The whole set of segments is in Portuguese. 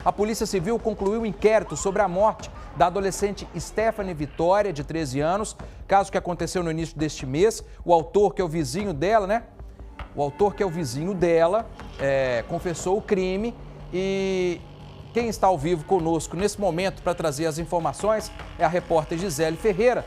A Polícia Civil concluiu o inquérito sobre a morte da adolescente Stephanie Vitória, de 13 anos, caso que aconteceu no início deste mês. O autor, que é o vizinho dela, confessou o crime e quem está ao vivo conosco nesse momento para trazer as informações é a repórter Gisele Ferreira.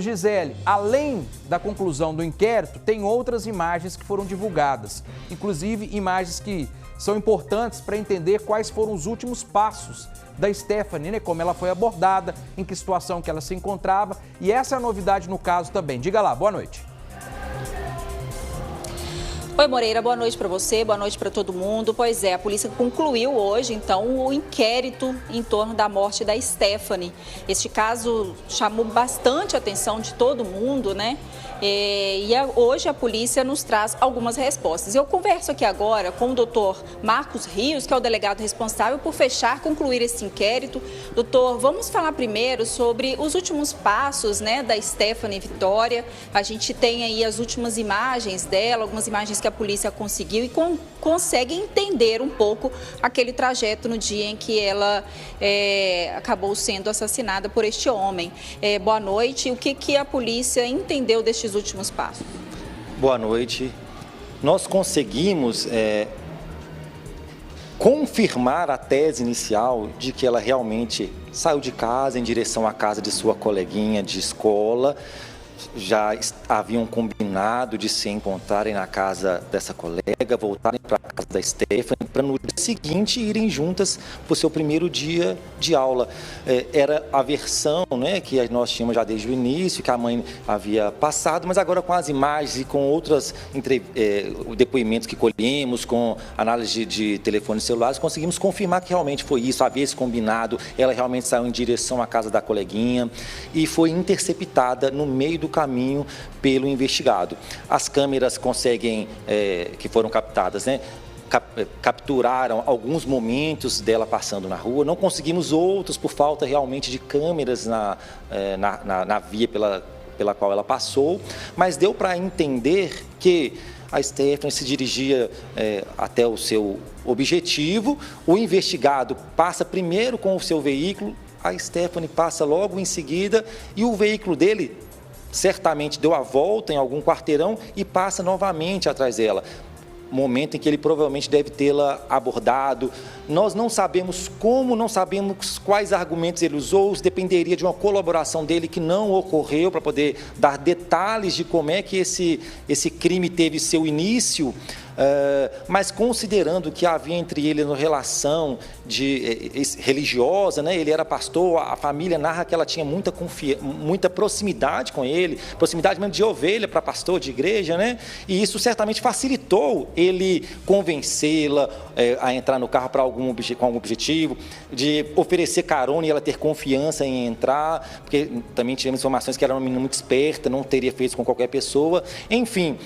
Gisele, além da conclusão do inquérito, tem outras imagens que foram divulgadas, inclusive imagens que são importantes para entender quais foram os últimos passos da Stephanie, né? Como ela foi abordada, em que situação que ela se encontrava. E essa é a novidade no caso também. Diga lá, boa noite. Oi, Moreira, boa noite para você, boa noite para todo mundo. Pois é, a polícia concluiu hoje, então, o inquérito em torno da morte da Stephanie. Este caso chamou bastante a atenção de todo mundo, né? Hoje a polícia nos traz algumas respostas. Eu converso aqui agora com o doutor Marcos Rios, que é o delegado responsável por concluir esse inquérito. Doutor, vamos falar primeiro sobre os últimos passos, né, da Stephanie Vitória. A gente tem aí as últimas imagens dela, algumas imagens que a polícia conseguiu e consegue entender um pouco aquele trajeto no dia em que ela acabou sendo assassinada por este homem. Boa noite. O que a polícia entendeu destes últimos passos? Boa noite. Nós conseguimos confirmar a tese inicial de que ela realmente saiu de casa em direção à casa de sua coleguinha de escola. Já haviam combinado de se encontrarem na casa dessa colega, voltarem para a casa da Stephanie, para no dia seguinte irem juntas para o seu primeiro dia de aula. Era a versão, né, que nós tínhamos já desde o início, que a mãe havia passado, mas agora com as imagens e com outros depoimentos que colhemos, com análise de telefones celulares, conseguimos confirmar que realmente foi isso, havia esse combinado, ela realmente saiu em direção à casa da coleguinha e foi interceptada no meio do caminho pelo investigado. As câmeras que foram captadas, né, capturaram alguns momentos dela passando na rua. Não conseguimos outros por falta realmente de câmeras na via pela qual ela passou, mas deu para entender que a Stephanie se dirigia até o seu objetivo. O investigado passa primeiro com o seu veículo, a Stephanie passa logo em seguida e o veículo dele certamente deu a volta em algum quarteirão e passa novamente atrás dela. Momento em que ele provavelmente deve tê-la abordado. Nós não sabemos como, não sabemos quais argumentos ele usou, isso dependeria de uma colaboração dele que não ocorreu para poder dar detalhes de como é que esse crime teve seu início. Mas considerando que havia entre eles uma relação religiosa, né? Ele era pastor, a família narra que ela tinha muita proximidade com ele, proximidade mesmo de ovelha para pastor de igreja, né? E isso certamente facilitou ele convencê-la a entrar no carro com algum objetivo, de oferecer carona e ela ter confiança em entrar, porque também tivemos informações que ela era uma menina muito esperta, não teria feito com qualquer pessoa, enfim.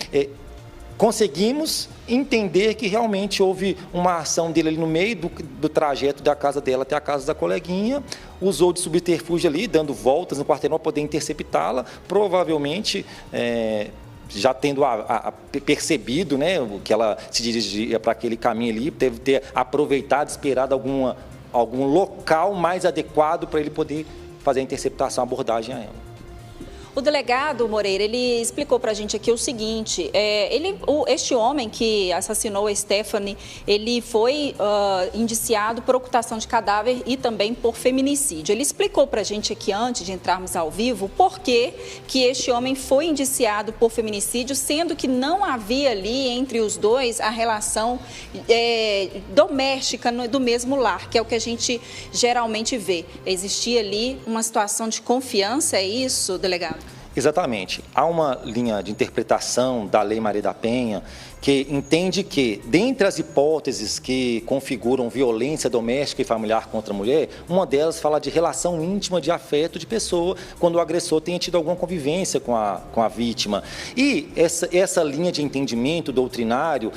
Conseguimos entender que realmente houve uma ação dele ali no meio do trajeto da casa dela até a casa da coleguinha, usou de subterfúgio ali, dando voltas no quarteirão para poder interceptá-la, provavelmente já tendo percebido, né, que ela se dirigia para aquele caminho ali, deve ter aproveitado, esperado algum local mais adequado para ele poder fazer a interceptação, a abordagem a ela. O delegado Moreira, ele explicou para a gente aqui o seguinte, este homem que assassinou a Stephanie, ele foi indiciado por ocultação de cadáver e também por feminicídio. Ele explicou para a gente aqui, antes de entrarmos ao vivo, por que este homem foi indiciado por feminicídio, sendo que não havia ali entre os dois a relação doméstica do mesmo lar, que é o que a gente geralmente vê. Existia ali uma situação de confiança, é isso, delegado? Exatamente. Há uma linha de interpretação da Lei Maria da Penha que entende que, dentre as hipóteses que configuram violência doméstica e familiar contra a mulher, uma delas fala de relação íntima de afeto de pessoa, quando o agressor tenha tido alguma convivência com a vítima. E essa linha de entendimento doutrinário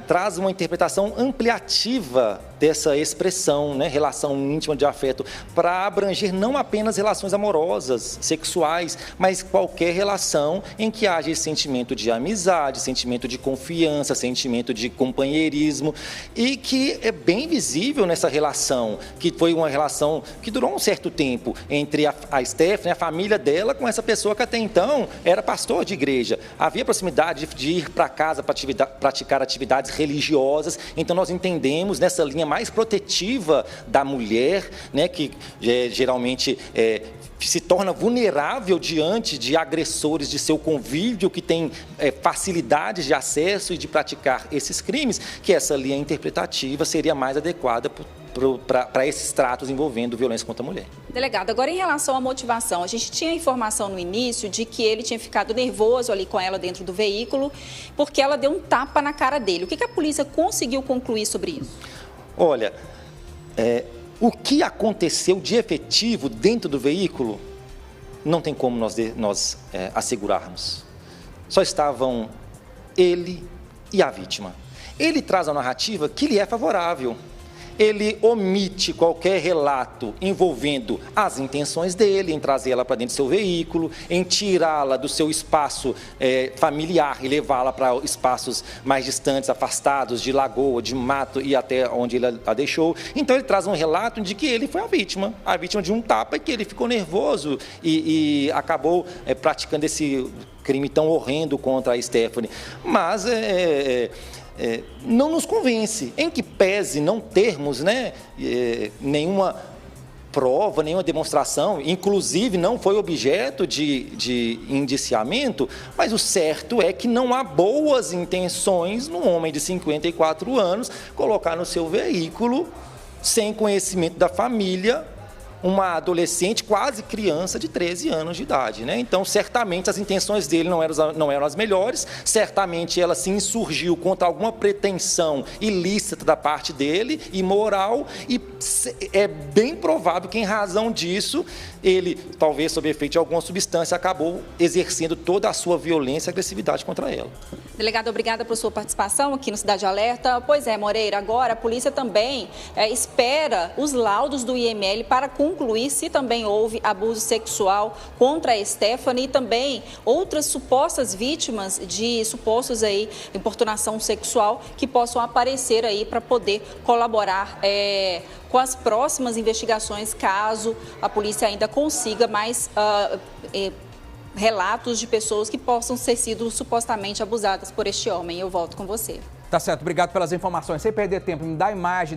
traz uma interpretação ampliativa dessa expressão, né, relação íntima de afeto, para abranger não apenas relações amorosas, sexuais, mas qualquer relação em que haja esse sentimento de amizade, sentimento de confiança, sentimento de companheirismo, e que é bem visível nessa relação, que foi uma relação que durou um certo tempo entre a Stephanie, a família dela, com essa pessoa que até então era pastor de igreja. Havia proximidade de ir para casa para praticar atividades religiosas, então nós entendemos nessa linha mais protetiva da mulher, né, que geralmente se torna vulnerável diante de agressores de seu convívio, que tem facilidades de acesso e de praticar esses crimes, que essa linha interpretativa seria mais adequada para esses tratos envolvendo violência contra a mulher. Delegado, agora em relação à motivação, a gente tinha informação no início de que ele tinha ficado nervoso ali com ela dentro do veículo, porque ela deu um tapa na cara dele. O que a polícia conseguiu concluir sobre isso? Olha, o que aconteceu de efetivo dentro do veículo, não tem como nós assegurarmos. Só estavam ele e a vítima. Ele traz a narrativa que lhe é favorável. Ele omite qualquer relato envolvendo as intenções dele, em trazer ela para dentro do seu veículo, em tirá-la do seu espaço familiar e levá-la para espaços mais distantes, afastados de lagoa, de mato e até onde ele a deixou. Então ele traz um relato de que ele foi a vítima de um tapa, e que ele ficou nervoso e acabou praticando esse crime tão horrendo contra a Stephanie. Mas não nos convence, em que pese não termos, né, nenhuma prova, nenhuma demonstração, inclusive não foi objeto de indiciamento, mas o certo é que não há boas intenções no homem de 54 anos colocar no seu veículo, sem conhecimento da família, uma adolescente, quase criança, de 13 anos de idade, né? Então, certamente, as intenções dele não eram as melhores, certamente ela se insurgiu contra alguma pretensão ilícita da parte dele, imoral, e é bem provável que, em razão disso, ele, talvez sob efeito de alguma substância, acabou exercendo toda a sua violência e agressividade contra ela. Delegado, obrigada por sua participação aqui no Cidade Alerta. Pois é, Moreira, agora a polícia também espera os laudos do IML para concluir se também houve abuso sexual contra a Stephanie e também outras supostas vítimas de supostos importunação sexual que possam aparecer aí para poder colaborar com as próximas investigações, caso a polícia ainda consiga mais relatos de pessoas que possam ter sido supostamente abusadas por este homem. Eu volto com você. Tá certo, obrigado pelas informações. Sem perder tempo, me dá a imagem